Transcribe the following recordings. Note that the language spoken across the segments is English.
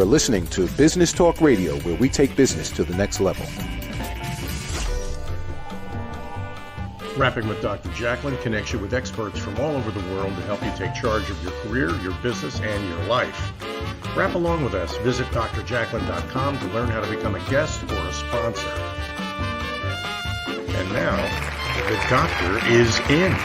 listening to Business Talk Radio, where we take business to the next level. Rapping with Dr. Jacalyn connects you with experts from all over the world to help you take charge of your career, your business, and your life. Rap along with us. Visit drjacalyn.com to learn how to become a guest or a sponsor. And now, the doctor is in.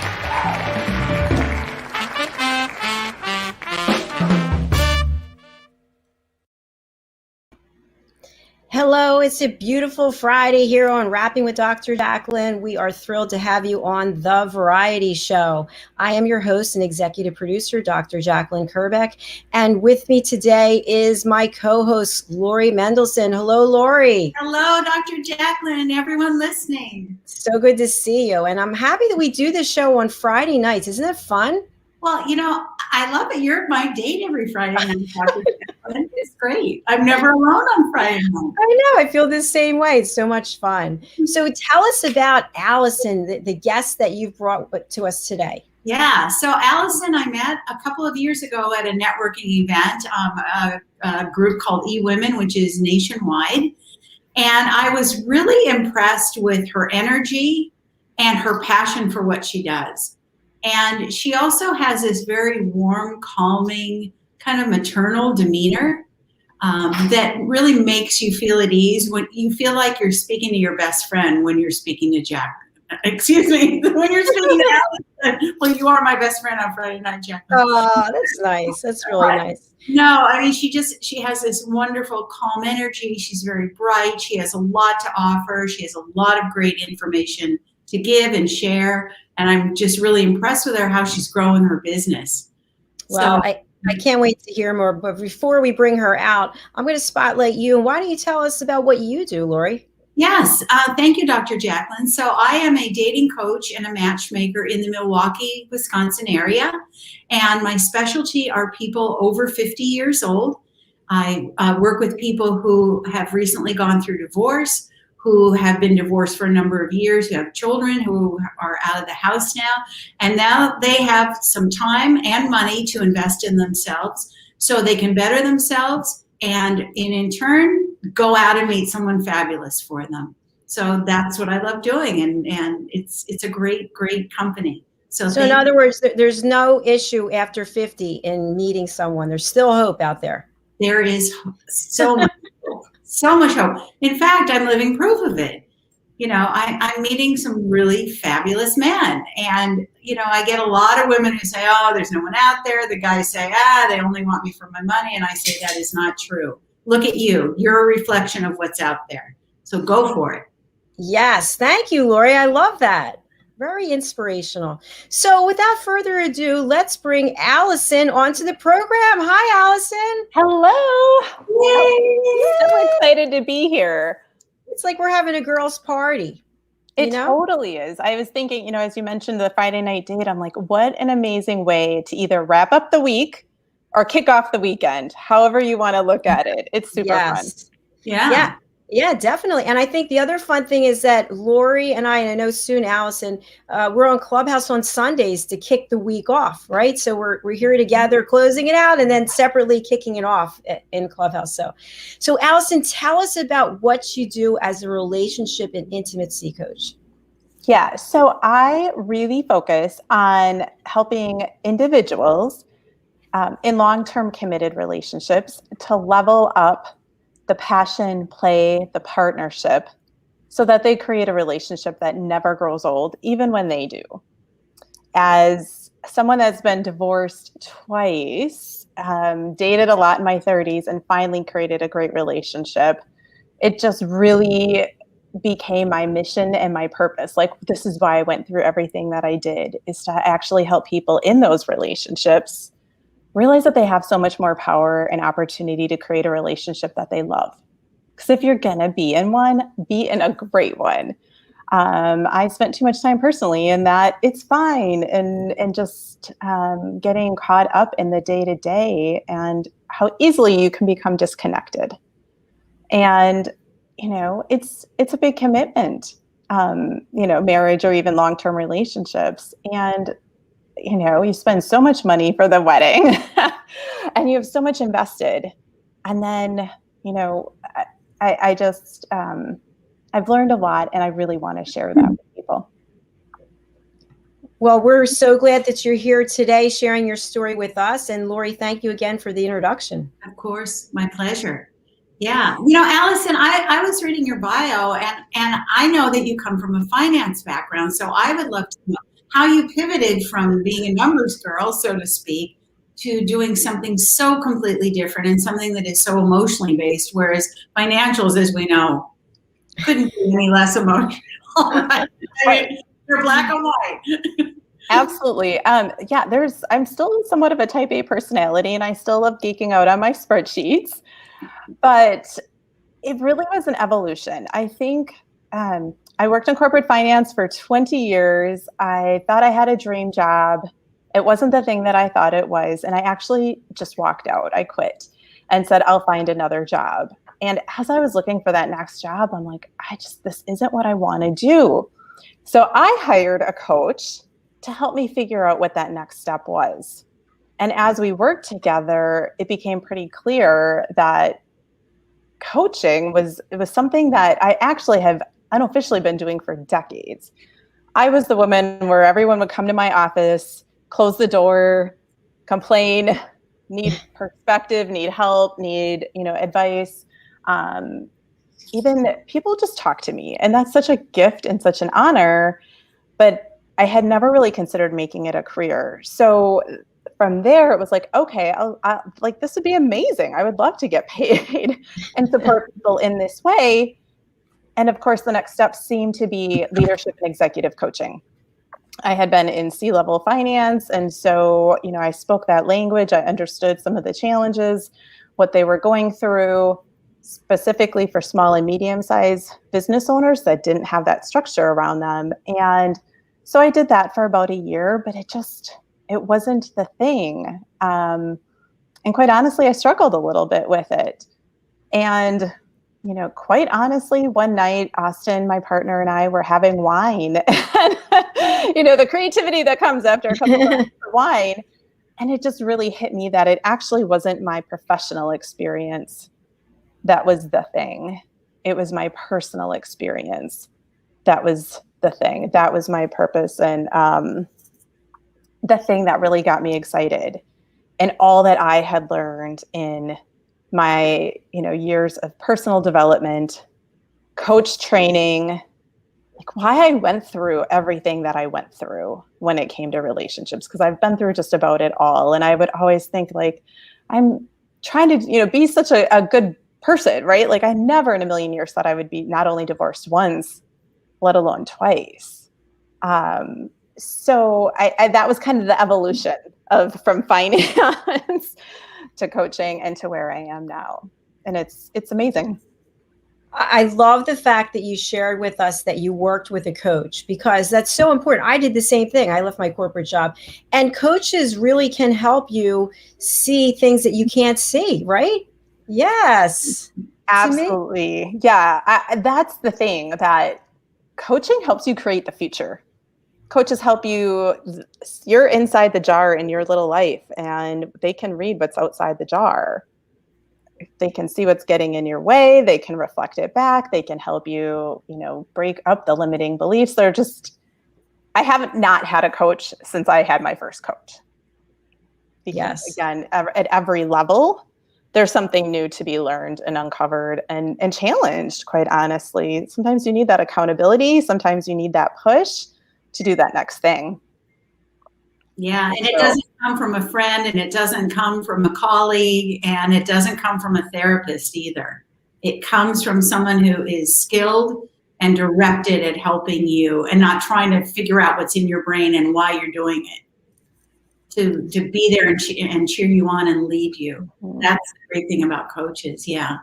Hello, it's a beautiful Friday here on Rapping with Dr. Jacalyn. We are thrilled to have you on The Variety Show. I am your host and executive producer, Dr. Jacalyn Kerbeck, and with me today is my co-host, Lori Mendelsohn. Hello, Lori. Hello, Dr. Jacalyn and everyone listening. So good to see you, and I'm happy that we do this show on Friday nights. Isn't it fun? Well, you know, I love it. You're my date every Friday night, Dr. Jacalyn. It's great. I'm never alone on Friday night. I know. I feel the same way. It's so much fun. So tell us about Allison, the guest that you've brought to us today. Yeah. So Allison, I met a couple of years ago at a networking event, a group called eWomen, which is nationwide. And I was really impressed with her energy and her passion for what she does. And she also has this very warm, calming, kind of maternal demeanor that really makes you feel at ease when you feel like you're speaking to your best friend when you're speaking to Jack. Excuse me, when you're speaking to Allison. Well, you are my best friend on Friday night, Jack. Oh, that's nice. That's really nice. No, I mean, she has this wonderful, calm energy. She's very bright. She has a lot to offer. She has a lot of great information to give and share. And I'm just really impressed with her, how she's growing her business. Well, I can't wait to hear more. But before we bring her out, I'm going to spotlight you. And why don't you tell us about what you do, Lori? Yes. Thank you, Dr. Jacalyn. So I am a dating coach and a matchmaker in the Milwaukee, Wisconsin area. And my specialty are people over 50 years old. I work with people who have recently gone through divorce, who have been divorced for a number of years, who have children who are out of the house now. And now they have some time and money to invest in themselves so they can better themselves and in turn, go out and meet someone fabulous for them. So that's what I love doing. And it's a great, great company. So in other words, there's no issue after 50 in meeting someone. There's still hope out there. There is so much hope. So much hope. In fact, I'm living proof of it. You know, I'm meeting some really fabulous men. And, you know, I get a lot of women who say, oh, there's no one out there. The guys say, they only want me for my money. And I say, that is not true. Look at you. You're a reflection of what's out there. So go for it. Yes. Thank you, Lori. I love that. Very inspirational. So without further ado, let's bring Allison onto the program. Hi, Allison. Hello. Yay. So excited to be here. It's like we're having a girls' party. It totally is. I was thinking, you know, as you mentioned the Friday night date, I'm like, what an amazing way to either wrap up the week or kick off the weekend, however you want to look at it. It's super fun. Yeah, definitely. And I think the other fun thing is that Lori and I know soon, Allison, we're on Clubhouse on Sundays to kick the week off, right? So we're here together, closing it out, and then separately kicking it off in Clubhouse. So Allison, tell us about what you do as a relationship and intimacy coach. Yeah, so I really focus on helping individuals in long-term committed relationships to level up the passion, play, the partnership, so that they create a relationship that never grows old, even when they do. As someone that's been divorced twice, dated a lot in my 30s, and finally created a great relationship, it just really became my mission and my purpose. Like, this is why I went through everything that I did, is to actually help people in those relationships realize that they have so much more power and opportunity to create a relationship that they love. Because if you're going to be in one, be in a great one. I spent too much time personally in that it's fine, and just getting caught up in the day-to-day and how easily you can become disconnected. And, you know, it's a big commitment, you know, marriage or even long-term relationships. And you know, you spend so much money for the wedding and you have so much invested. And then, I just, I've learned a lot, and I really want to share that with people. Well, we're so glad that you're here today sharing your story with us. And Lori, thank you again for the introduction. Of course, my pleasure. Yeah. Allison, I was reading your bio, and I know that you come from a finance background. So I would love to know how you pivoted from being a numbers girl, so to speak, to doing something so completely different and something that is so emotionally based, whereas financials, as we know, couldn't be any less emotional. Right? You're black and white. Absolutely. Yeah, I'm still somewhat of a type A personality, and I still love geeking out on my spreadsheets, but it really was an evolution. I think I worked in corporate finance for 20 years. I thought I had a dream job. It wasn't the thing that I thought it was. And I actually just walked out. I quit and said, I'll find another job. And as I was looking for that next job, I'm like, this isn't what I want to do. So I hired a coach to help me figure out what that next step was. And as we worked together, it became pretty clear that coaching was something that I actually have unofficially been doing for decades. I was the woman where everyone would come to my office, close the door, complain, need perspective, need help, need, advice. Even people just talk to me, and that's such a gift and such an honor, but I had never really considered making it a career. So from there, it was like, okay, this would be amazing. I would love to get paid and support people in this way. And of course, the next step seemed to be leadership and executive coaching. I had been in C-level finance, and so, I spoke that language. I understood some of the challenges, what they were going through, specifically for small and medium-sized business owners that didn't have that structure around them. And so I did that for about a year, but it wasn't the thing. And quite honestly, I struggled a little bit with it. And quite honestly, one night, Austin, my partner, and I were having wine. And, the creativity that comes after a couple of wine. And it just really hit me that it actually wasn't my professional experience that was the thing. It was my personal experience that was the thing. That was my purpose. And the thing that really got me excited. And all that I had learned in my, years of personal development, coach training, like why I went through everything that I went through when it came to relationships, because I've been through just about it all. And I would always think like, I'm trying to, be such a good person, right? Like I never in a million years thought I would be not only divorced once, let alone twice. So I that was kind of the evolution from finance to coaching and to where I am now. And it's amazing. I love the fact that you shared with us that you worked with a coach, because that's so important. I did the same thing. I left my corporate job, and coaches really can help you see things that you can't see, right? Yes. Absolutely. Yeah. That's the thing, that coaching helps you create the future. Coaches help you're inside the jar in your little life, and they can read what's outside the jar. They can see what's getting in your way. They can reflect it back. They can help you, break up the limiting beliefs. I haven't not had a coach since I had my first coach. Because, yes. Again, at every level, there's something new to be learned and uncovered and challenged, quite honestly. Sometimes you need that accountability. Sometimes you need that push to do that next thing. Yeah, and it doesn't come from a friend, and it doesn't come from a colleague, and it doesn't come from a therapist either. It comes from someone who is skilled and directed at helping you, and not trying to figure out what's in your brain and why you're doing it. To be there and cheer you on and lead you. Mm-hmm. That's the great thing about coaches. Yeah.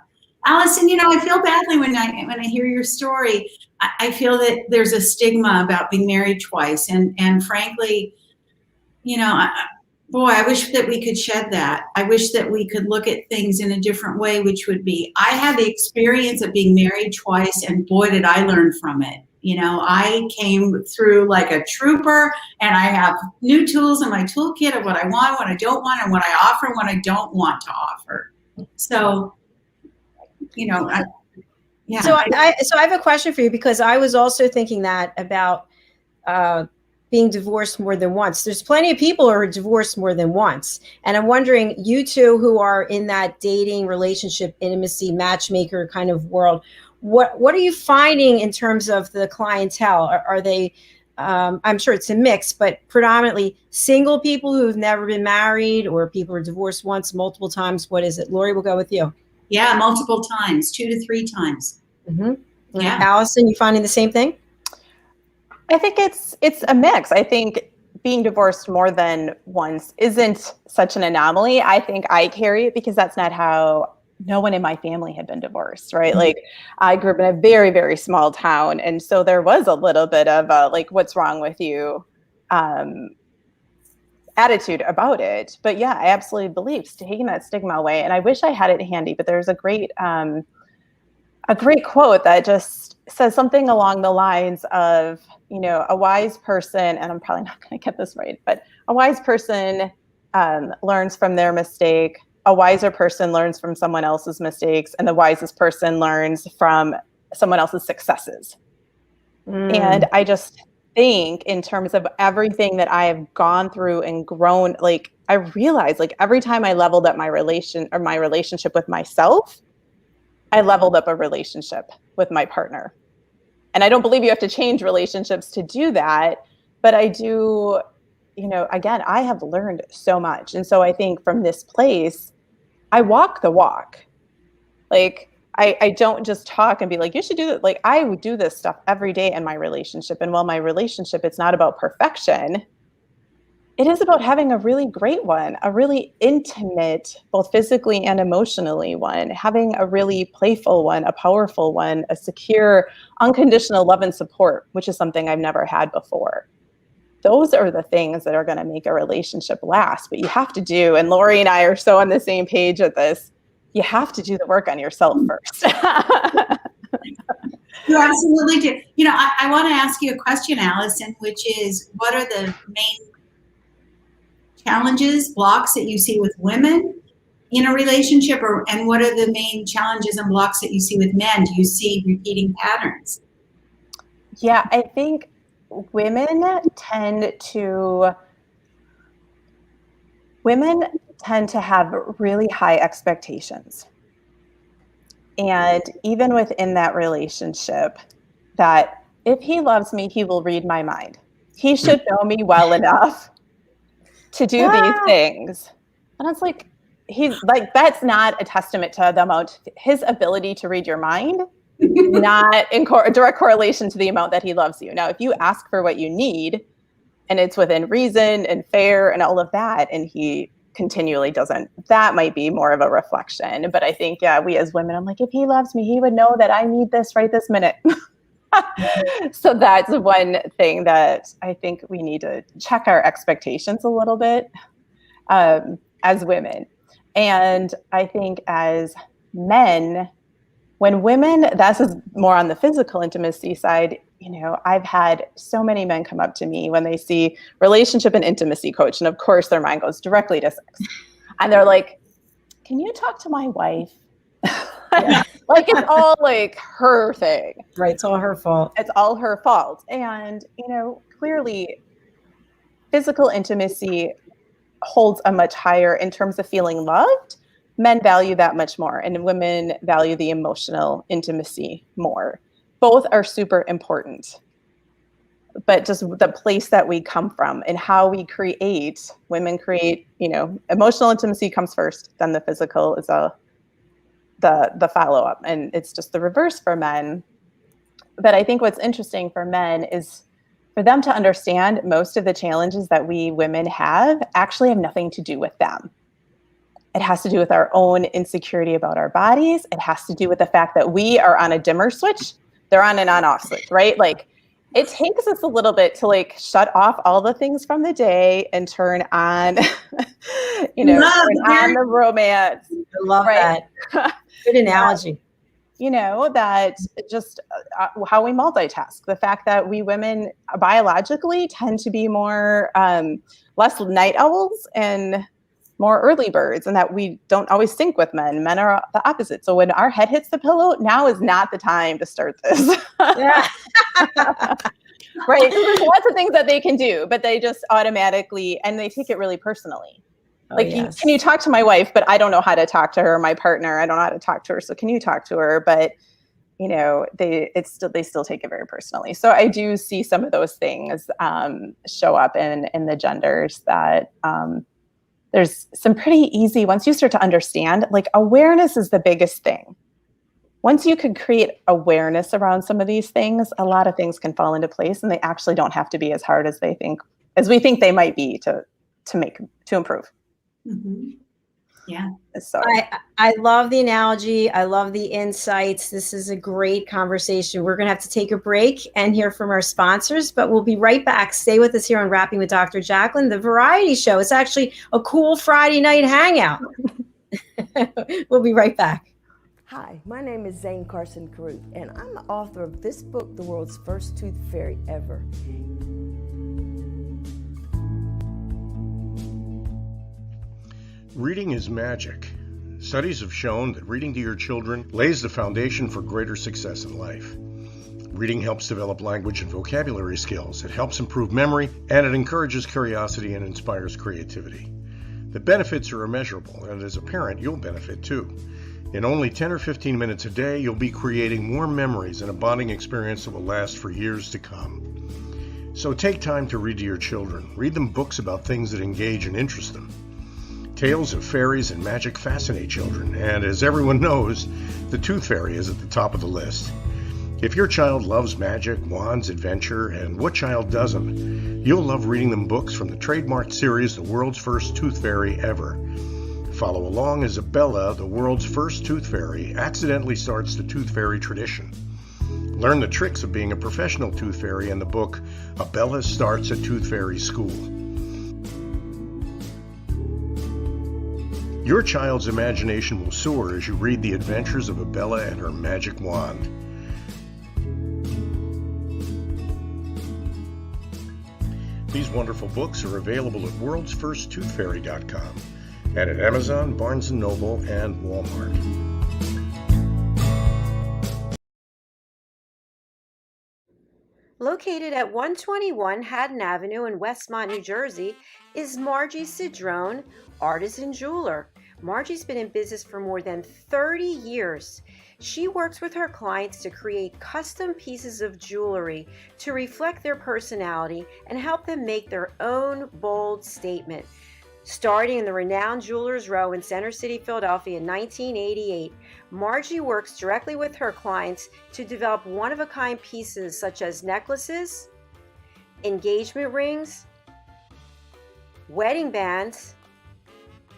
Allison, I feel badly when I hear your story. I feel that there's a stigma about being married twice. And frankly, I wish that we could shed that. I wish that we could look at things in a different way, which would be, I had the experience of being married twice, and boy, did I learn from it. I came through like a trooper, and I have new tools in my toolkit of what I want, what I don't want, and what I offer and what I don't want to offer. So, yeah. So I have a question for you, because I was also thinking that about being divorced more than once. There's plenty of people who are divorced more than once. And I'm wondering, you two who are in that dating, relationship, intimacy, matchmaker kind of world, what are you finding in terms of the clientele? Are they, I'm sure it's a mix, but predominantly single people who've never been married, or people who are divorced once, multiple times? What is it? Lori, we'll go with you. Yeah, multiple times, 2 to 3 times. Mm-hmm. Yeah. Allison, you finding the same thing? I think it's a mix. I think being divorced more than once isn't such an anomaly. I think I carry it because that's not how, no one in my family had been divorced, right? Mm-hmm. Like, I grew up in a very, very small town. And so there was a little bit of a, like, what's wrong with you attitude about it. But yeah, I absolutely believe taking that stigma away. And I wish I had it handy, but there's a great quote that just says something along the lines of, a wise person, and I'm probably not going to get this right, but a wise person learns from their mistake. A wiser person learns from someone else's mistakes, and the wisest person learns from someone else's successes. And I just think, in terms of everything that I have gone through and grown, like, I realized, like, every time I leveled up my relationship with myself, I leveled up a relationship with my partner. And I don't believe you have to change relationships to do that. But I do, again, I have learned so much. And so I think from this place, I walk the walk. Like, I don't just talk and be like, you should do that. Like, I would do this stuff every day in my relationship. And while my relationship, it's not about perfection, it is about having a really great one, a really intimate, both physically and emotionally one, having a really playful one, a powerful one, a secure, unconditional love and support, which is something I've never had before. Those are the things that are going to make a relationship last. But you have to do, and Lori and I are so on the same page at this, you have to do the work on yourself first. You absolutely do. I want to ask you a question, Allison, which is, what are the main challenges, blocks that you see with women in a relationship, and what are the main challenges and blocks that you see with men? Do you see repeating patterns? Yeah, I think women tend to have really high expectations. And even within that relationship, that if he loves me, he will read my mind. He should know me well enough to do these things. And it's like, he's like, that's not a testament to his ability to read your mind, not in direct correlation to the amount that he loves you. Now, if you ask for what you need, and it's within reason and fair and all of that, and he continually doesn't, that might be more of a reflection. But I think, yeah, we as women, I'm like, if he loves me, he would know that I need this right this minute. So that's one thing that I think we need to check our expectations a little bit as women. And I think as men, when women, that's more on the physical intimacy side, I've had so many men come up to me when they see relationship and intimacy coach. And of course, their mind goes directly to sex. And they're like, can you talk to my wife? Yeah. Like, it's all like her thing. Right. It's all her fault. It's all her fault. And, clearly physical intimacy holds a much higher, in terms of feeling loved, men value that much more, and women value the emotional intimacy more. Both are super important. But just the place that we come from and how we create, women create, emotional intimacy comes first, then the physical is the follow-up. And it's just the reverse for men. But I think what's interesting for men is for them to understand most of the challenges that we women have actually have nothing to do with them. It has to do with our own insecurity about our bodies. It has to do with the fact that we are on a dimmer switch. They're on an on-off switch, right? Like, it takes us a little bit to shut off all the things from the day and turn on, turn on the romance. I love that. Good analogy. That just how we multitask. The fact that we women biologically tend to be more, less night owls and more early birds and that we don't always sync with men. Men are the opposite. So when our head hits the pillow, now is not the time to start this. Yeah. Right. So there's lots of things that they can do, but they just automatically, and they take it really personally. Oh, Like, yes. can you talk to my wife? But I don't know how to talk to her, my partner. I don't know how to talk to her. So can you talk to her? But they still take it very personally. So I do see some of those things show up in the genders that there's some pretty easy, once you start to understand, like awareness is the biggest thing. Once you can create awareness around some of these things, a lot of things can fall into place, and they actually don't have to be as hard as we think they might be to improve. Mm-hmm. Yeah. So I love the analogy. I love the insights. This is a great conversation. We're going to have to take a break and hear from our sponsors, but we'll be right back. Stay with us here on Rapping with Dr. Jacalyn, the variety show. It's actually a cool Friday night hangout. We'll be right back. Hi, my name is Zane Carson Carruth, and I'm the author of this book, The World's First Tooth Fairy Ever. Reading is magic. Studies have shown that reading to your children lays the foundation for greater success in life. Reading helps develop language and vocabulary skills. It helps improve memory, and it encourages curiosity and inspires creativity. The benefits are immeasurable, and as a parent, you'll benefit too. In only 10 or 15 minutes a day, you'll be creating more memories and a bonding experience that will last for years to come. So take time to read to your children. Read them books about things that engage and interest them. Tales of fairies and magic fascinate children, and as everyone knows, the Tooth Fairy is at the top of the list. If your child loves magic, wands, adventure, and what child doesn't, you'll love reading them books from the trademarked series, The World's First Tooth Fairy Ever. Follow along as Abella, the world's first tooth fairy, accidentally starts the tooth fairy tradition. Learn the tricks of being a professional tooth fairy in the book, Abella Starts a Tooth Fairy School. Your child's imagination will soar as you read the adventures of Abella and her magic wand. These wonderful books are available at worldsfirsttoothfairy.com and at Amazon, Barnes & Noble, and Walmart. Located at 121 Haddon Avenue in Westmont, New Jersey, is Margie Cedrone, artisan jeweler. Margie's been in business for more than 30 years. She works with her clients to create custom pieces of jewelry to reflect their personality and help them make their own bold statement. Starting in the renowned Jewelers Row in Center City, Philadelphia in 1988, Margie works directly with her clients to develop one-of-a-kind pieces such as necklaces, engagement rings, wedding bands,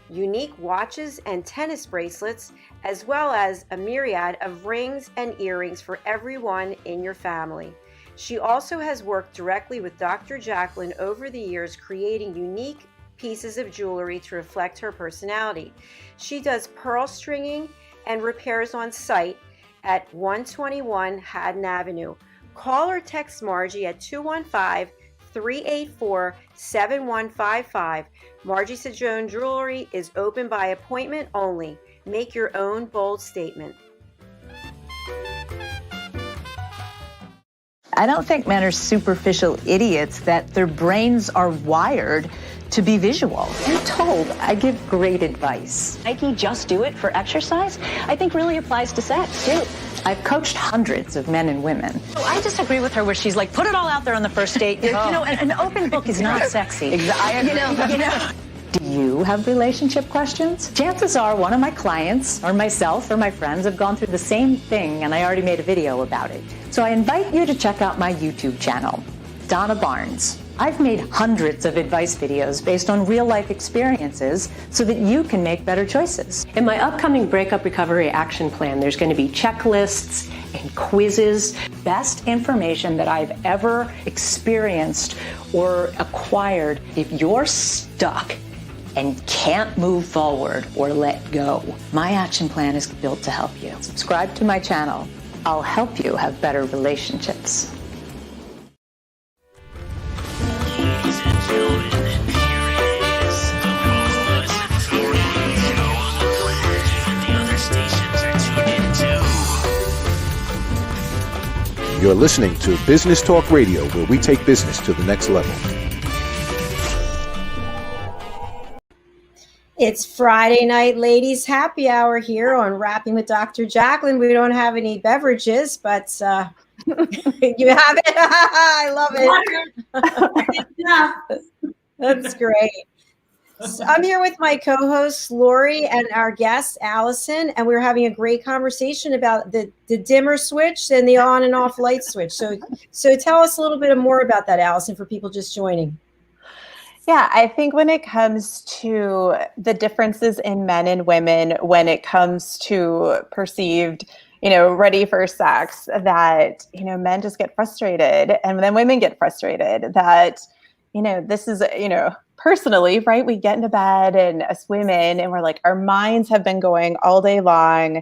unique watches and tennis bracelets, as well as a myriad of rings and earrings for everyone in your family. She also has worked directly with Dr. Jacalyn over the years, creating unique pieces of jewelry to reflect her personality. She does pearl stringing and repairs on site at 121 Haddon Avenue. Call or text Margie at 215-384-7155. Margie Cedrone Jewelry is open by appointment only. Make your own bold statement. I don't think men are superficial idiots, that their brains are wired to be visual. I'm told I give great advice. Nike Just Do It for exercise, I think really applies to sex too. I've coached hundreds of men and women. Oh, I disagree with her where she's like, put it all out there on the first date. You know, an open book is not sexy. Exactly. You know. Do you have relationship questions? Chances are one of my clients or myself or my friends have gone through the same thing, and I already made a video about it. So I invite you to check out my YouTube channel, Donna Barnes. I've made hundreds of advice videos based on real-life experiences so that you can make better choices. In my upcoming Breakup Recovery Action Plan, there's going to be checklists and quizzes. Best information that I've ever experienced or acquired. If you're stuck and can't move forward or let go, my action plan is built to help you. Subscribe to my channel. I'll help you have better relationships. Ladies and gentlemen, here it is, the most You're listening to Business Talk Radio, where we take business to the next level. It's Friday night, ladies happy hour here on Rapping with Dr. Jacalyn. We don't have any beverages, but you have it. I love it. That's great. So I'm here with my co-hosts, Lori, and our guest, Allison, and we're having a great conversation about the dimmer switch and the on and off light switch. So tell us a little bit more about that, Allison, for people just joining. Yeah, I think when it comes to the differences in men and women, when it comes to perceived, ready for sex, that, men just get frustrated and then women get frustrated that, this is, personally, right? We get into bed and us women and we're like, our minds have been going all day long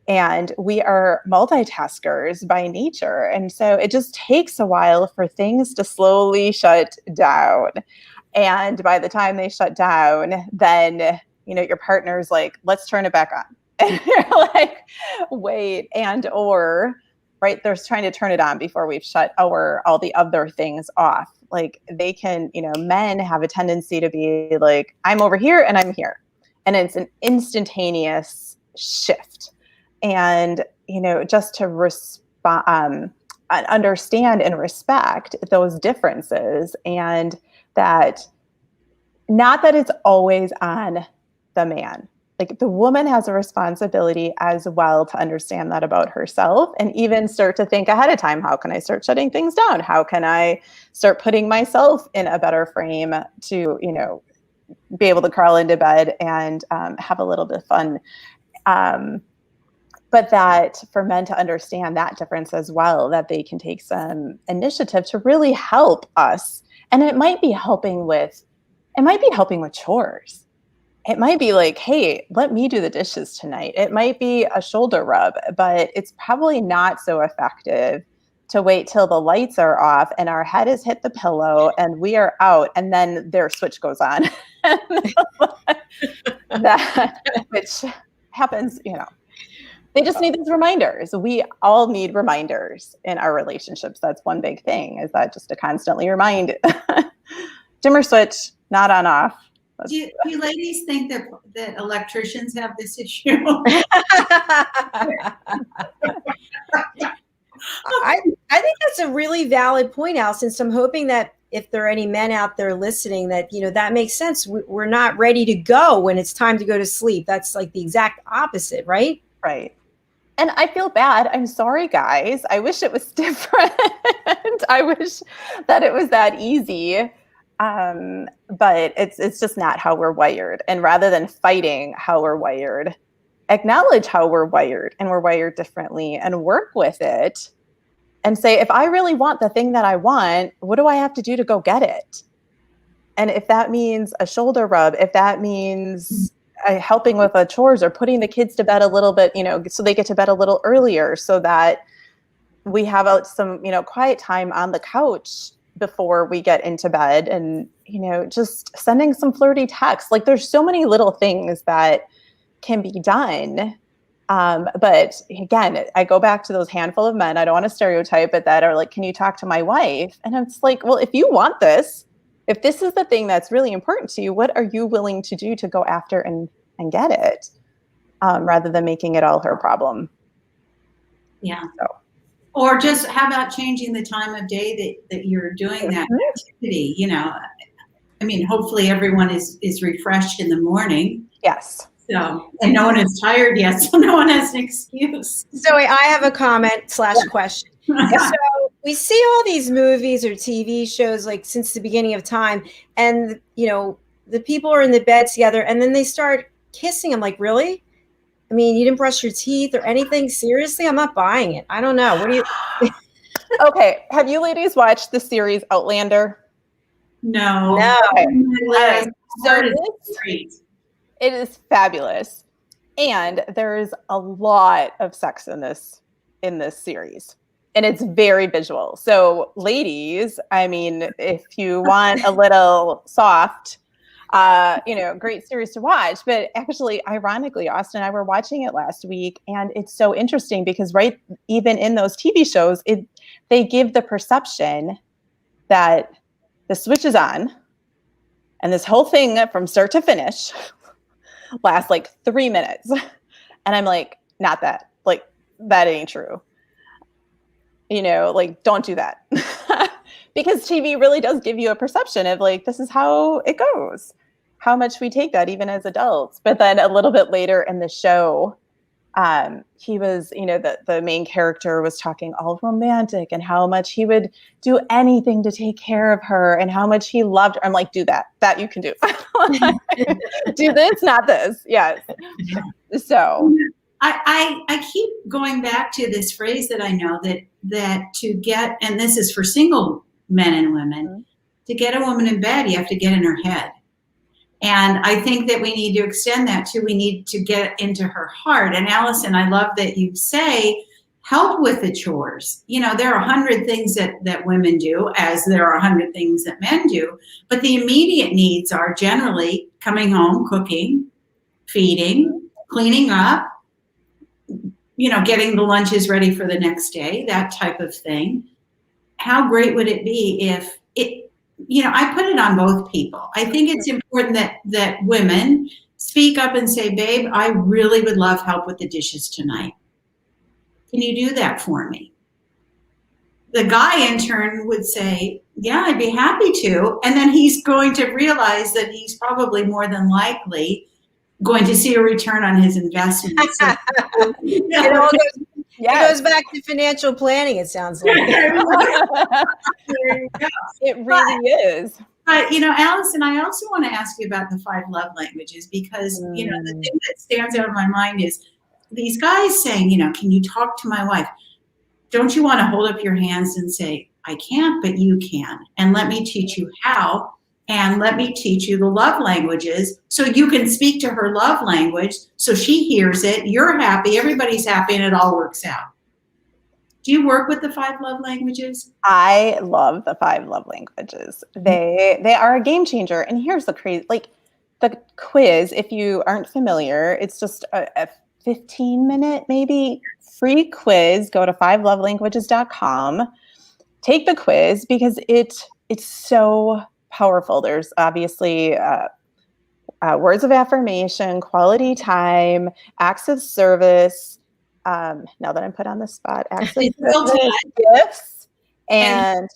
and we are multitaskers by nature. And so it just takes a while for things to slowly shut down. And by the time they shut down, then, your partner's like, let's turn it back on. And you're like, wait, right, they're trying to turn it on before we've shut all the other things off. Like they can, men have a tendency to be like, I'm over here and I'm here. And it's an instantaneous shift. And, just to understand and respect those differences, and that not that it's always on the man. Like the woman has a responsibility as well to understand that about herself and even start to think ahead of time. How can I start shutting things down? How can I start putting myself in a better frame to, be able to crawl into bed and have a little bit of fun. But that for men to understand that difference as well, that they can take some initiative to really help us. And it might be helping with chores. It might be like, hey, let me do the dishes tonight. It might be a shoulder rub, but it's probably not so effective to wait till the lights are off and our head has hit the pillow and we are out and then their switch goes on. Which happens, they just need those reminders. We all need reminders in our relationships. That's one big thing, is that just to constantly remind dimmer switch, not on off. Do you ladies think that electricians have this issue? I think that's a really valid point, Allison. So I'm hoping that if there are any men out there listening, that, that makes sense. We're not ready to go when it's time to go to sleep. That's like the exact opposite, right? Right. And I feel bad. I'm sorry, guys. I wish it was different. I wish that it was that easy. But it's just not how we're wired. And rather than fighting how we're wired, acknowledge how we're wired, and we're wired differently, and work with it and say, if I really want the thing that I want, what do I have to do to go get it? And if that means a shoulder rub, if that means helping with the chores or putting the kids to bed a little bit, so they get to bed a little earlier so that we have some, quiet time on the couch before we get into bed, and, just sending some flirty texts. Like there's so many little things that can be done. But again, I go back to those handful of men, I don't want to stereotype, but that are like, can you talk to my wife? And it's like, well, if you want this, if this is the thing that's really important to you, what are you willing to do to go after and get it? Rather than making it all her problem. Yeah. So. Or just how about changing the time of day that you're doing that activity? Hopefully everyone is refreshed in the morning. Yes. So, and no one is tired yet, so no one has an excuse. Zoe, I have a comment / question. So we see all these movies or TV shows like since the beginning of time, and the people are in the bed together and then they start kissing. I'm like, really? I mean, you didn't brush your teeth or anything? Seriously? I'm not buying it. I don't know. What do you? Okay. Have you ladies watched the series Outlander? No. Okay. Right. So it is fabulous. And there's a lot of sex in this series. And it's very visual. So ladies, if you want a little soft, Great series to watch. But actually, ironically, Austin and I were watching it last week, and it's so interesting because even in those TV shows, they give the perception that the switch is on and this whole thing from start to finish lasts like 3 minutes. And I'm like, not that. Like, that ain't true. Don't do that. Because TV really does give you a perception of like, this is how it goes, how much we take that even as adults. But then a little bit later in the show, he was, the main character was talking all romantic and how much he would do anything to take care of her and how much he loved her. I'm like, do that you can do. Do this, not this. Yes. So I keep going back to this phrase that I know that to get, and this is for single men and women, to get a woman in bed, you have to get in her head. And I think that we need to extend that to, we need to get into her heart. And Allison, I love that you say, help with the chores. There are 100 things that women do, as there are 100 things that men do. But the immediate needs are generally coming home, cooking, feeding, cleaning up, getting the lunches ready for the next day, that type of thing. How great would it be if I put it on both people. I think it's important that women speak up and say, babe, I really would love help with the dishes tonight. Can you do that for me? The guy in turn would say, yeah, I'd be happy to. And then he's going to realize that he's probably more than likely going to see a return on his investment. So, It goes back to financial planning, it sounds like. It really is. But, Allison, I also want to ask you about the 5 love languages because, the thing that stands out in my mind is these guys saying, can you talk to my wife? Don't you want to hold up your hands and say, I can't, but you can. And let me teach you how. And let me teach you the love languages so you can speak to her love language so she hears it, you're happy, everybody's happy, and it all works out. Do you work with the 5 love languages? I love the 5 love languages. They are a game changer. And here's the crazy, the quiz, if you aren't familiar, it's just a 15-minute, maybe free quiz. Go to 5lovelanguages.com. Take the quiz because it's so powerful. There's obviously words of affirmation, quality time, acts of service. Now that I'm put on the spot, acts of service, gifts, and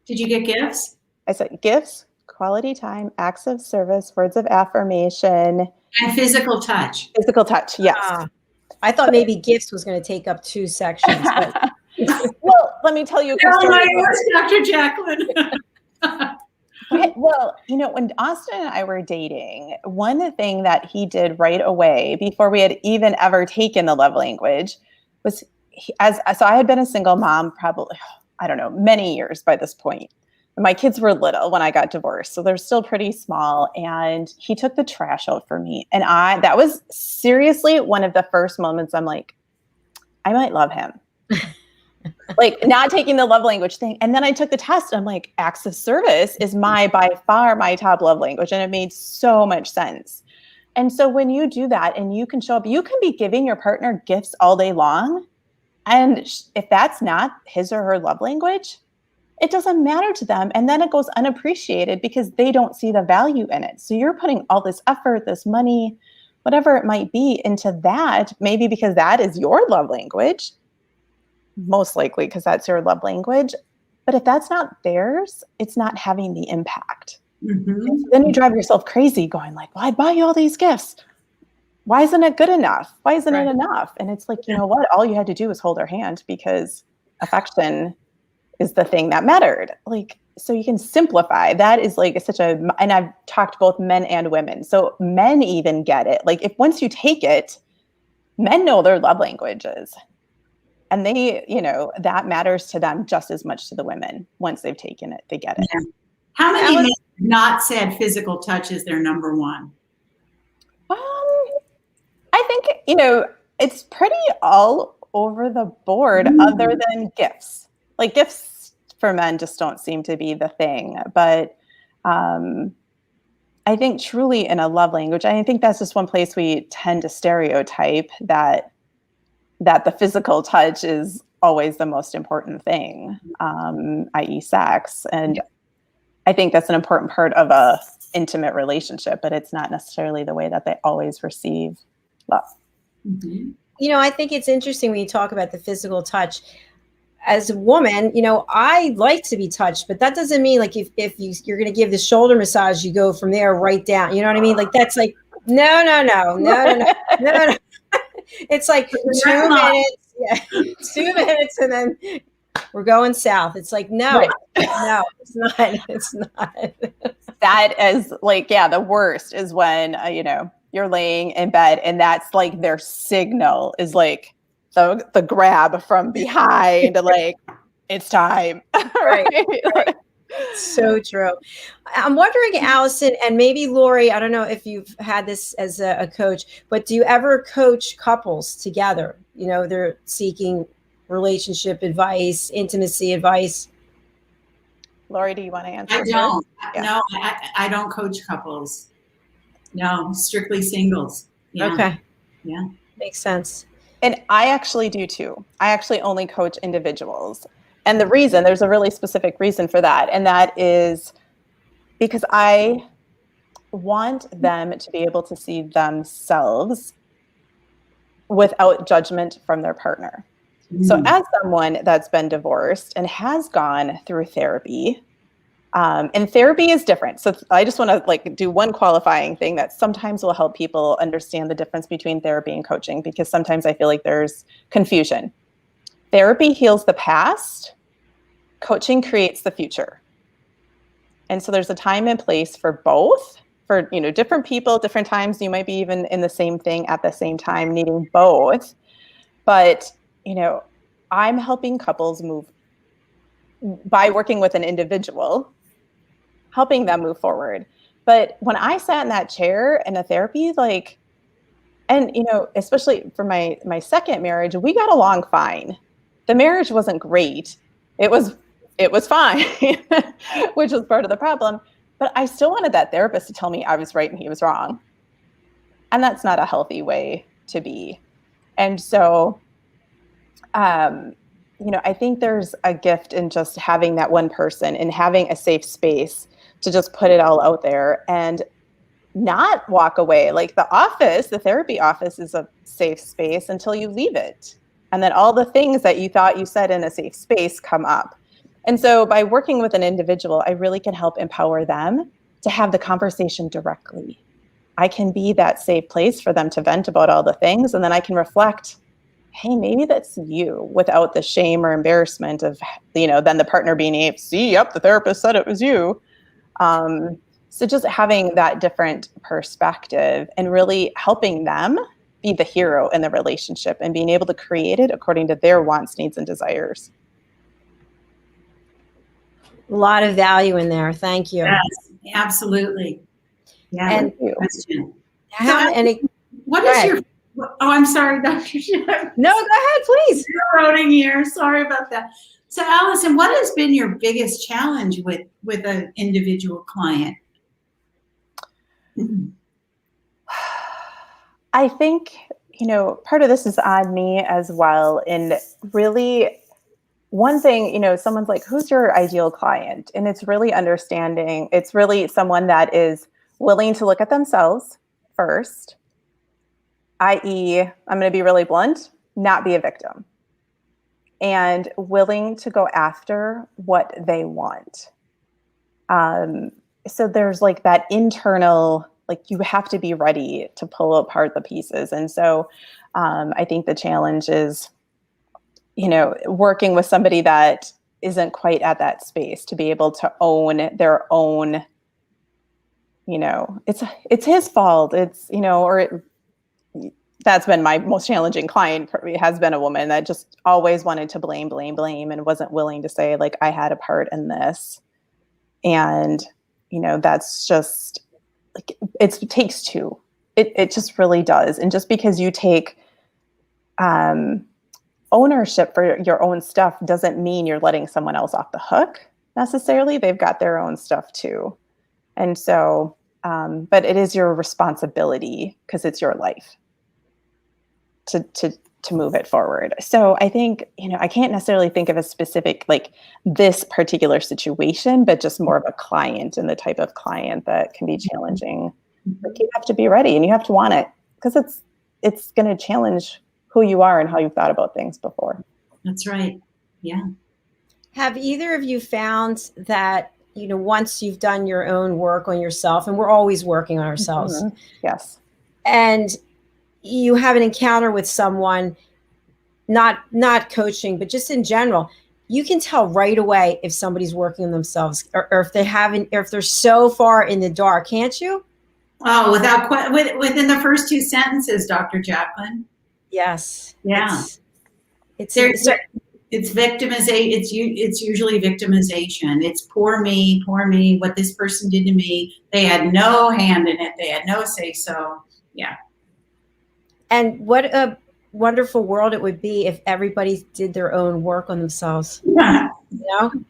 did you get gifts? I said gifts, quality time, acts of service, words of affirmation, and physical touch. Physical touch, yes. I thought maybe gifts was going to take up 2 sections. But well, let me tell you a story. Dr. Jacalyn. Well, when Austin and I were dating, one thing that he did right away before we had even ever taken the love language was so I had been a single mom probably, many years by this point. My kids were little when I got divorced, so they're still pretty small. And he took the trash out for me. And that was seriously one of the first moments I'm like, I might love him. Not taking the love language thing. And then I took the test. And I'm like, acts of service is by far my top love language. And it made so much sense. And so when you do that and you can show up, you can be giving your partner gifts all day long. And if that's not his or her love language, it doesn't matter to them. And then it goes unappreciated because they don't see the value in it. So you're putting all this effort, this money, whatever it might be into that, maybe because that is your love language. Most likely because that's your love language. But if that's not theirs, it's not having the impact. Mm-hmm. So then you drive yourself crazy going like, well, I'd buy you all these gifts. Why isn't it good enough? Why isn't it enough? And it's like, you know what? All you had to do was hold her hand because affection is the thing that mattered. So you can simplify. That is and I've talked both men and women. So men even get it. Once you take it, men know their love languages. And they, that matters to them just as much to the women. Once they've taken it, they get it. Yeah. How many men have not said physical touch is their number one? I think, it's pretty all over the board other than gifts. Gifts for men just don't seem to be the thing. But I think truly in a love language, and I think that's just one place we tend to stereotype that the physical touch is always the most important thing, i.e. sex. And I think that's an important part of a intimate relationship, but it's not necessarily the way that they always receive love. Mm-hmm. You know, I think it's interesting when you talk about the physical touch. As a woman, you know, I like to be touched, but that doesn't mean like if you're going to give the shoulder massage, you go from there right down. You know what I mean? Like that's like, no. It's like 2 minutes. Yeah, 2 minutes. And then we're going south. It's like, no, no, it's not. It's not. That is like, yeah, the worst is when, you know, you're laying in bed and that's like their signal is like the grab from behind, like it's time. Right. So true. I'm wondering, Allison, and maybe Lori, I don't know if you've had this as a coach, but do you ever coach couples together? You know, they're seeking relationship advice, intimacy advice. Lori, do you want to answer? I don't. No, I don't coach couples. No, strictly singles. Yeah. Okay. Yeah. Makes sense. And I actually do too. I actually only coach individuals. And the reason, there's a really specific reason for that. And that is because I want them to be able to see themselves without judgment from their partner. So as someone that's been divorced and has gone through therapy, and therapy is different. So I just want to like do one qualifying thing that sometimes will help people understand the difference between therapy and coaching, because sometimes I feel like there's confusion. Therapy heals the past. Coaching creates the future. And so there's a time and place for both, for, you know, different people, different times. You might be even in the same thing at the same time, needing both. But, you know, I'm helping couples move by working with an individual, helping them move forward. But when I sat in that chair in a therapy, like, and, you know, especially for my second marriage, we got along fine. The marriage wasn't great. It was fine, which was part of the problem. But I still wanted that therapist to tell me I was right and he was wrong. And that's not a healthy way to be. And so, you know, I think there's a gift in just having that one person and having a safe space to just put it all out there and not walk away. Like the therapy office is a safe space until you leave it. And then all the things that you thought you said in a safe space come up. And so by working with an individual, I really can help empower them to have the conversation directly. I can be that safe place for them to vent about all the things. And then I can reflect, hey, maybe that's you, without the shame or embarrassment of, you know, then the partner being able to see, yep, the therapist said it was you. So just having that different perspective and really helping them be the hero in the relationship and being able to create it according to their wants, needs, and desires. A lot of value in there. Thank you. Yes, absolutely. Yeah. And question. What is your? Oh, I'm sorry, Dr. Ship. No, go ahead, please. Railroading here. Sorry about that. So, Allison, what has been your biggest challenge with an individual client? I think, you know, part of this is on me as well. And really, one thing, you know, someone's like, who's your ideal client? And it's really understanding. It's really someone that is willing to look at themselves first, i.e., I'm going to be really blunt, not be a victim, and willing to go after what they want. So there's like that internal, like you have to be ready to pull apart the pieces. And so I think the challenge is, you know, working with somebody that isn't quite at that space to be able to own their own, you know, it's his fault. It's, you know, that's been my most challenging client. It has been a woman that just always wanted to blame and wasn't willing to say, like, I had a part in this. And, you know, that's just like, it takes two. It just really does. And just because you take ownership for your own stuff doesn't mean you're letting someone else off the hook necessarily. They've got their own stuff too. And so, but it is your responsibility because it's your life to move it forward. So I think, I can't necessarily think of a specific, like this particular situation, but just more of a client and the type of client that can be challenging. Like you have to be ready and you have to want it because it's going to challenge who you are and how you've thought about things before. That's right. Yeah. Have either of you found that, once you've done your own work on yourself, and we're always working on ourselves. Mm-hmm. Yes. And you have an encounter with someone, not coaching, but just in general, you can tell right away if somebody's working on themselves or if they haven't, or if they're so far in the dark, can't you? Oh, within the first 2 sentences, Dr. Jacalyn. Yes. Yeah. It's victimization. It's usually victimization. It's poor me, what this person did to me. They had no hand in it. They had no say so. Yeah. And what a wonderful world it would be if everybody did their own work on themselves. Yeah.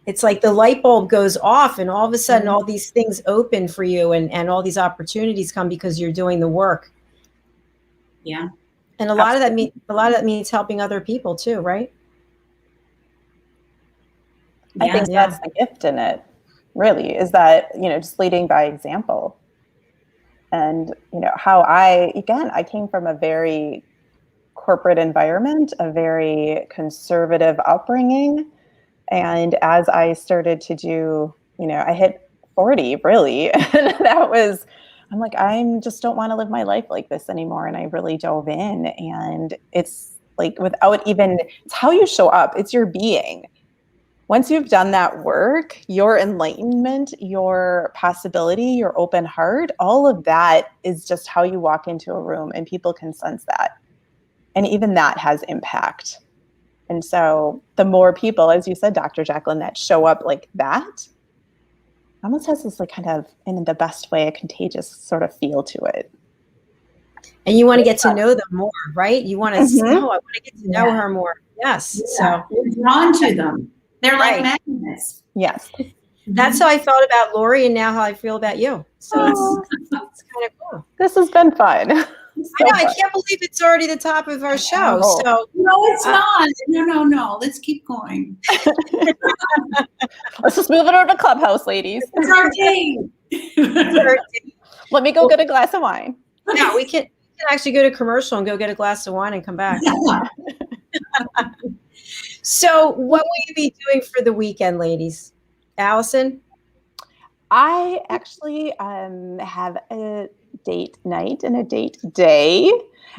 It's like the light bulb goes off and all of a sudden all these things open for you and all these opportunities come because you're doing the work. Yeah. And a lot of that means helping other people too, right? I think that's the gift in it, really, is that, just leading by example. And, how I came from a very corporate environment, a very conservative upbringing. And as I started to do, I hit 40 really. And I'm like, I just don't want to live my life like this anymore. And I really dove in, and it's like it's how you show up. It's your being. Once you've done that work, your enlightenment, your possibility, your open heart, all of that is just how you walk into a room and people can sense that. And even that has impact. And so the more people, as you said, Dr. Jacalyn, that show up like that, almost has this like kind of, in the best way, a contagious sort of feel to it. And you want to get to know them more, right? You want to I want to get to know her more. Yes. Yeah. So you're drawn to them. They're like magnets. Yes. That's how I felt about Lori, and now how I feel about you. So it's kind of cool. This has been fun. I can't believe it's already the top of our show. Oh. So no, it's not. No. Let's keep going. Let's just move it over to Clubhouse, ladies. It's our date. Let me go get a glass of wine. Yeah, we can actually go to commercial and go get a glass of wine and come back. So what will you be doing for the weekend, ladies? Allison? I actually have a date night and a date day.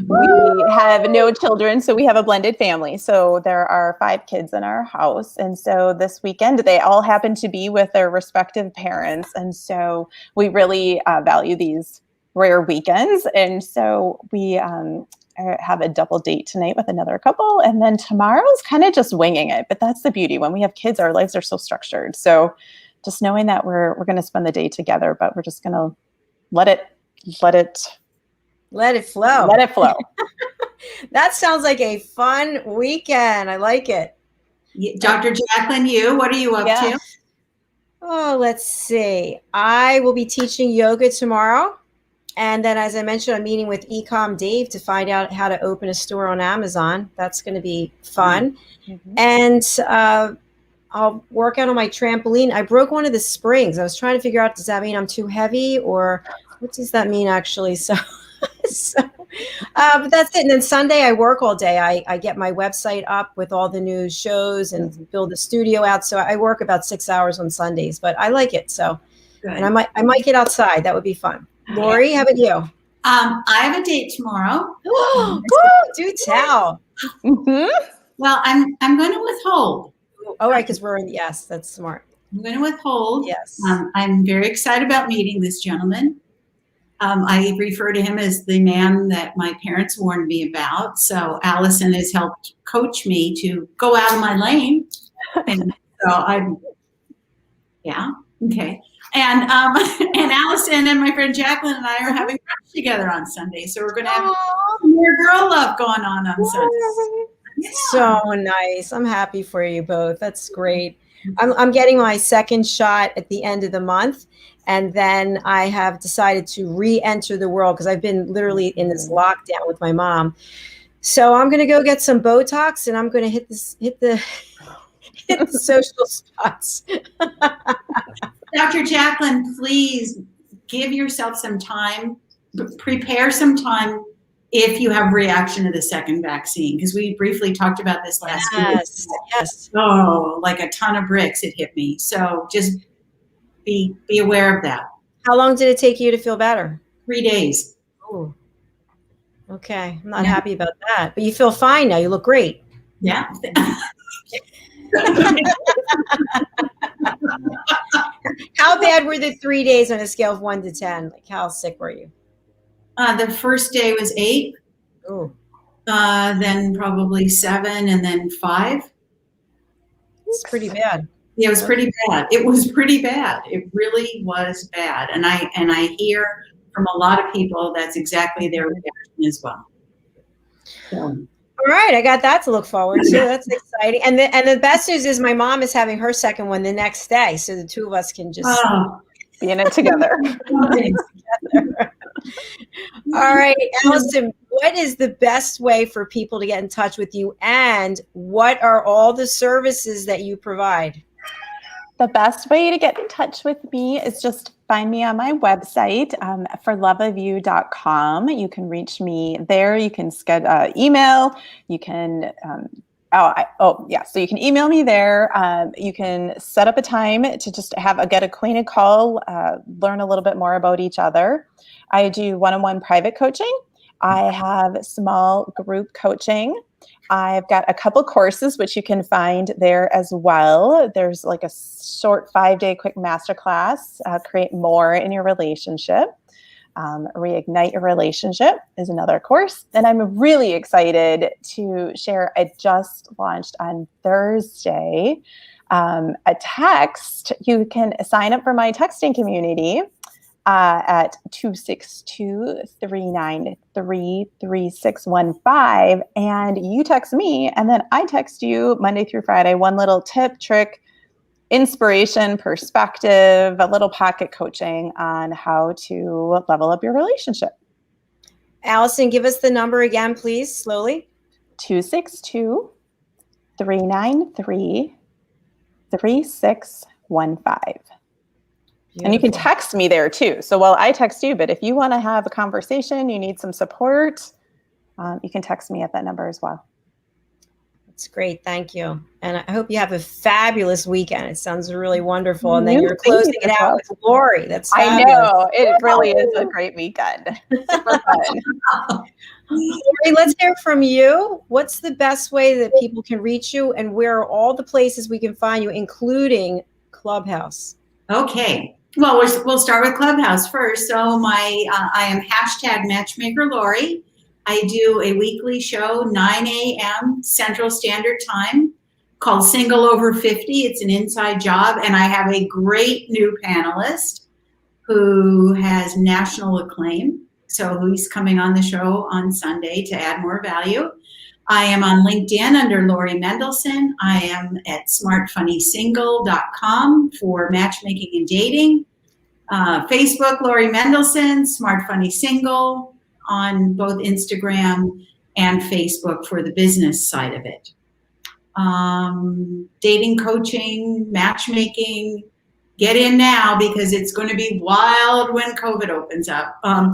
We have no children, so we have a blended family. So there are 5 kids in our house. And so this weekend, they all happen to be with their respective parents. And so we really value these rare weekends. And so we have a double date tonight with another couple. And then tomorrow's kind of just winging it. But that's the beauty. When we have kids, our lives are so structured. So just knowing that we're going to spend the day together, but we're just going to let it flow. Let it flow. That sounds like a fun weekend. I like it. Dr. Jacalyn, what are you up to? Oh, let's see. I will be teaching yoga tomorrow. And then, as I mentioned, I'm meeting with Ecom Dave to find out how to open a store on Amazon. That's going to be fun. Mm-hmm. And I'll work out on my trampoline. I broke one of the springs. I was trying to figure out, does that mean I'm too heavy, or what does that mean actually? So but that's it. And then Sunday I work all day. I get my website up with all the new shows and build the studio out. So I work about 6 hours on Sundays, but I like it. So, good. And I might get outside. That would be fun. Lori, how about you? I have a date tomorrow. Do tell. Mm-hmm. Well, I'm going to withhold. All right, because yes, that's smart. I'm going to withhold. Yes. I'm very excited about meeting this gentleman. I refer to him as the man that my parents warned me about. So Allison has helped coach me to go out of my lane. And so okay. And Allison and my friend Jacalyn and I are having brunch together on Sunday. So we're going to have more girl love going on Sunday. Yeah. So nice. I'm happy for you both. That's great. I'm getting my second shot at the end of the month. And then I have decided to re-enter the world because I've been literally in this lockdown with my mom. So I'm going to go get some Botox and I'm going to hit the social spots. Dr. Jacalyn, please give yourself some time, prepare some time if you have reaction to the second vaccine, because we briefly talked about this last week. Yes. Oh, like a ton of bricks it hit me. So just be aware of that. How long did it take you to feel better? 3 days. Oh, okay. I'm not happy about that, but you feel fine now. You look great. Yeah. How bad were the 3 days on a scale of 1 to 10? Like, how sick were you? The first day was 8. Oh, Then probably 7, and then 5. it's pretty bad. Yeah, it was pretty bad. It was pretty bad. It really was bad. And I hear from a lot of people that's exactly their reaction as well. So. All right, I got that to look forward to. That's exciting. And the best news is my mom is having her second one the next day, so the two of us can just be in it together. All right, Allison, what is the best way for people to get in touch with you, and what are all the services that you provide? The best way to get in touch with me is just find me on my website, forloveofyou.com. You can reach me there. You can schedule email. You can, so you can email me there. You can set up a time to just have a get acquainted call, learn a little bit more about each other. I do one-on-one private coaching. I have small group coaching. I've got a couple courses, which you can find there as well. There's like a short 5-day quick masterclass, create more in your relationship. Reignite your relationship is another course. And I'm really excited to share, I just launched on Thursday, a text. You can sign up for my texting community at 262-393-3615. And you text me, and then I text you Monday through Friday, one little tip, trick, inspiration, perspective, a little pocket coaching on how to level up your relationship. Allison, give us the number again, please, slowly. 262-393-3615. And you can text me there too. So I text you, but if you want to have a conversation, you need some support, you can text me at that number as well. That's great. Thank you. And I hope you have a fabulous weekend. It sounds really wonderful. And then you're closing it out with Lori. That's fabulous. I know. It really is a great weekend. Super fun. Lori, let's hear from you. What's the best way that people can reach you, and where are all the places we can find you, including Clubhouse? Okay. Well, we'll start with Clubhouse first. So I am #matchmaker_Lori. I do a weekly show, 9 a.m. Central Standard Time, called Single Over 50. It's an inside job, and I have a great new panelist who has national acclaim. So he's coming on the show on Sunday to add more value. I am on LinkedIn under Lori Mendelsohn. I am at smartfunnysingle.com for matchmaking and dating. Facebook, Lori Mendelsohn, Smart Funny Single on both Instagram and Facebook for the business side of it. Dating coaching, matchmaking, get in now because it's going to be wild when COVID opens up. I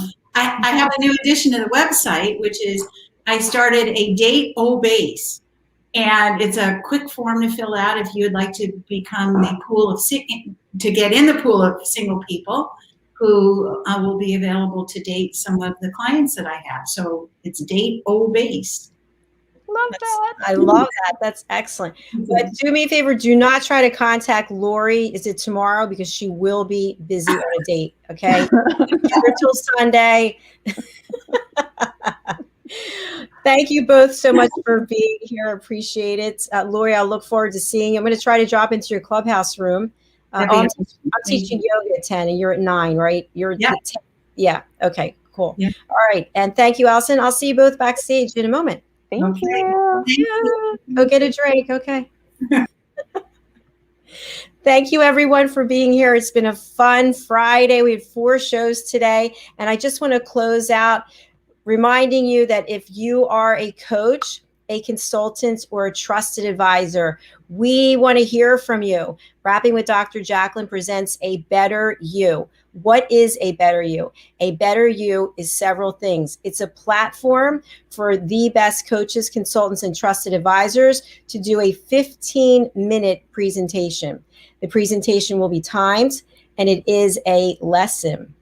have a new addition to the website, which is I started a date base, and it's a quick form to fill out if you would like to become the to get in the pool of single people who will be available to date some of the clients that I have. So it's date base. Love that. I love that. That's excellent. But do me a favor, do not try to contact Lori. Is it tomorrow? Because she will be busy on a date. Okay. Till Sunday. Thank you both so much for being here. Appreciate it. Lori, I'll look forward to seeing you. I'm going to try to drop into your Clubhouse room. I'm teaching yoga at 10 and you're at 9, right? You're at 10. Yeah. Okay, cool. Yeah. All right. And thank you, Allison. I'll see you both backstage in a moment. Thank you. Go get a drink. Okay. Thank you, everyone, for being here. It's been a fun Friday. We had 4 shows today. And I just want to close out reminding you that if you are a coach, a consultant, or a trusted advisor, we want to hear from you. Rapping with Dr. Jacalyn presents A Better You. What is A Better You? A Better You is several things. It's a platform for the best coaches, consultants, and trusted advisors to do a 15-minute presentation. The presentation will be timed, and it is a lesson.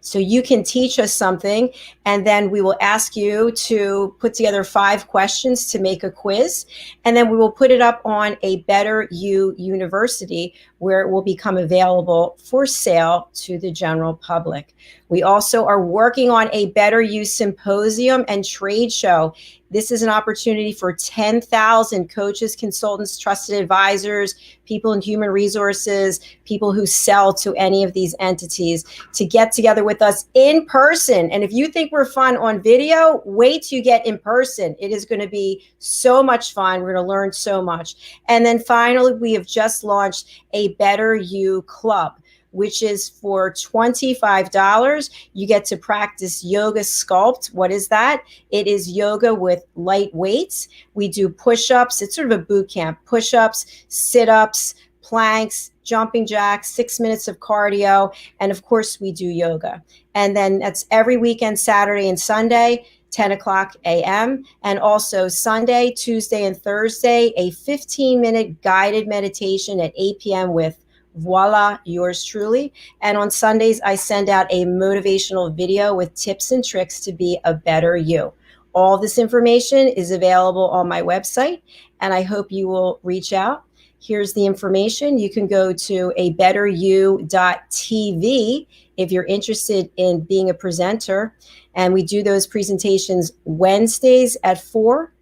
So you can teach us something, and then we will ask you to put together 5 questions to make a quiz, and then we will put it up on A Better You University, where it will become available for sale to the general public. We also are working on A Better You Symposium and Trade Show. This is an opportunity for 10,000 coaches, consultants, trusted advisors, people in human resources, people who sell to any of these entities to get together with us in person. And if you think we're fun on video, wait till you get in person. It is going to be so much fun. We're going to learn so much. And then finally, we have just launched A Better You Club, which is for $25. You get to practice yoga sculpt. What is that? It is yoga with light weights. We do push-ups. It's sort of a boot camp. Push-ups, sit-ups, planks, jumping jacks, 6 minutes of cardio. And of course, we do yoga. And then that's every weekend, Saturday and Sunday, 10 o'clock a.m. And also Sunday, Tuesday, and Thursday, a 15-minute guided meditation at 8 p.m. with Voila, yours truly. And on Sundays, I send out a motivational video with tips and tricks to be a better you. All this information is available on my website, and I hope you will reach out. Here's the information. You can go to abetteryou.tv if you're interested in being a presenter. And we do those presentations Wednesdays at 4,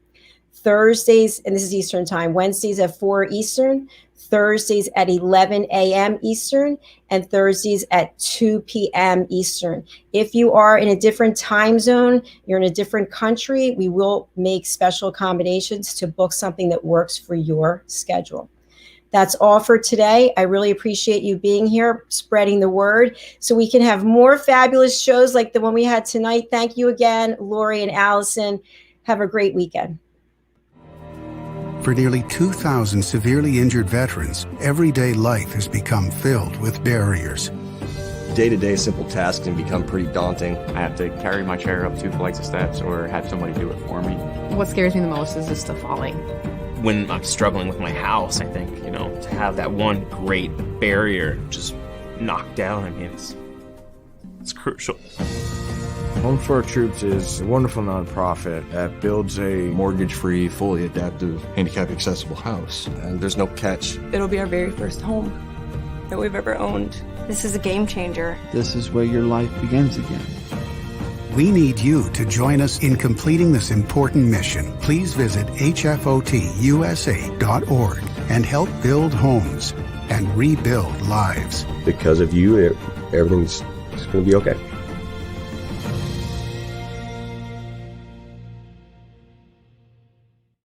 Thursdays, and this is Eastern time, Wednesdays at 4 Eastern, Thursdays at 11 a.m. Eastern, and Thursdays at 2 p.m. Eastern. If you are in a different time zone, you're in a different country, we will make special accommodations to book something that works for your schedule. That's all for today. I really appreciate you being here, spreading the word, so we can have more fabulous shows like the one we had tonight. Thank you again, Lori and Allison. Have a great weekend. For nearly 2,000 severely injured veterans, everyday life has become filled with barriers. Day-to-day simple tasks can become pretty daunting. I have to carry my chair up 2 flights of steps or have somebody do it for me. What scares me the most is just the falling. When I'm struggling with my house, I think, to have that one great barrier just knocked down, it's crucial. Home for Our Troops is a wonderful nonprofit that builds a mortgage-free, fully adaptive, handicap-accessible house. And there's no catch. It'll be our very first home that we've ever owned. This is a game changer. This is where your life begins again. We need you to join us in completing this important mission. Please visit hfotusa.org and help build homes and rebuild lives. Because of you, everything's going to be okay.